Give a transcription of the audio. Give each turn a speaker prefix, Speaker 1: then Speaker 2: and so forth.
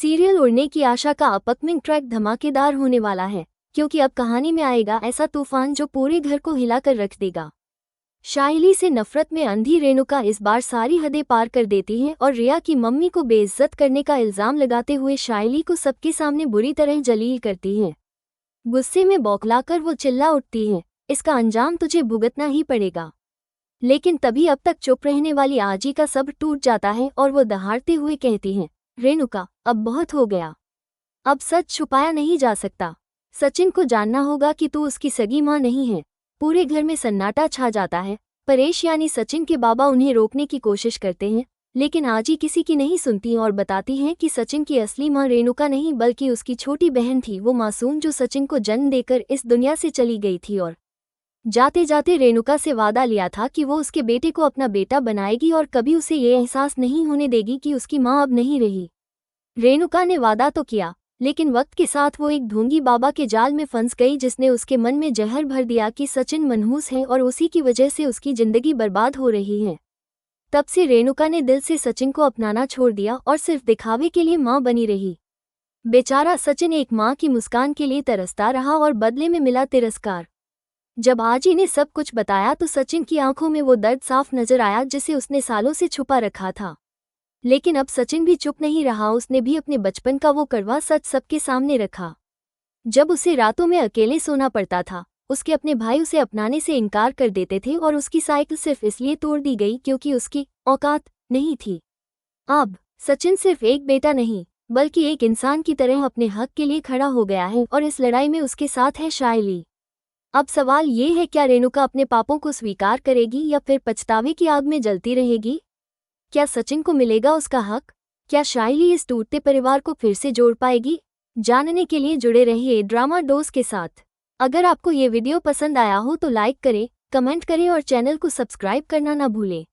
Speaker 1: Serial उड़ने की आशा का अपकमिंग ट्रैक धमाकेदार होने वाला है, क्योंकि अब कहानी में आएगा ऐसा तूफान जो पूरे घर को हिलाकर रख देगा। शाइली से नफरत में अंधी रेणुका इस बार सारी हदें पार कर देती है और रिया की मम्मी को बेइज्जत करने का इल्जाम लगाते हुए शाइली को सबके सामने बुरी तरह जलील करती है। गुस्से में बौखलाकर वो चिल्ला उठती है, इसका अंजाम तुझे भुगतना ही पड़ेगा। लेकिन तभी अब तक चुप रहने वाली आजी का सब्र टूट जाता है और वो दहाड़ते हुए कहती है, रेणुका अब बहुत हो गया, अब सच छुपाया नहीं जा सकता। सचिन को जानना होगा कि तू उसकी सगी माँ नहीं है। पूरे घर में सन्नाटा छा जाता है। परेश यानी सचिन के बाबा उन्हें रोकने की कोशिश करते हैं, लेकिन आजी किसी की नहीं सुनती और बताती हैं कि सचिन की असली माँ रेणुका नहीं बल्कि उसकी छोटी बहन थी, वो मासूम जो सचिन को जन्म देकर इस दुनिया से चली गई थी और जाते जाते रेणुका से वादा लिया था कि वो उसके बेटे को अपना बेटा बनाएगी और कभी उसे ये एहसास नहीं होने देगी कि उसकी माँ अब नहीं रही। रेणुका ने वादा तो किया, लेकिन वक्त के साथ वो एक ढोंगी बाबा के जाल में फंस गई जिसने उसके मन में जहर भर दिया कि सचिन मनहूस है और उसी की वजह से उसकी जिंदगी बर्बाद हो रही है। तब से रेणुका ने दिल से सचिन को अपनाना छोड़ दिया और सिर्फ दिखावे के लिए माँ बनी रही। बेचारा सचिन एक माँ की मुस्कान के लिए तरसता रहा और बदले में मिला तिरस्कार। जब आजी ने सब कुछ बताया तो सचिन की आंखों में वो दर्द साफ नजर आया जिसे उसने सालों से छुपा रखा था। लेकिन अब सचिन भी चुप नहीं रहा, उसने भी अपने बचपन का वो कड़वा सच सबके सामने रखा। जब उसे रातों में अकेले सोना पड़ता था, उसके अपने भाई उसे अपनाने से इनकार कर देते थे और उसकी साइकिल सिर्फ इसलिए तोड़ दी गई क्योंकि उसकी औकात नहीं थी। अब सचिन सिर्फ एक बेटा नहीं बल्कि एक इंसान की तरह अपने हक के लिए खड़ा हो गया है और इस लड़ाई में उसके साथ है शाइली। अब सवाल ये है, क्या रेणुका अपने पापों को स्वीकार करेगी या फिर पछतावे की आग में जलती रहेगी? क्या सचिन को मिलेगा उसका हक? क्या शाइली इस टूटते परिवार को फिर से जोड़ पाएगी? जानने के लिए जुड़े रहिए ड्रामा डोज के साथ। अगर आपको ये वीडियो पसंद आया हो तो लाइक करें, कमेंट करें और चैनल को सब्सक्राइब करना ना भूलें।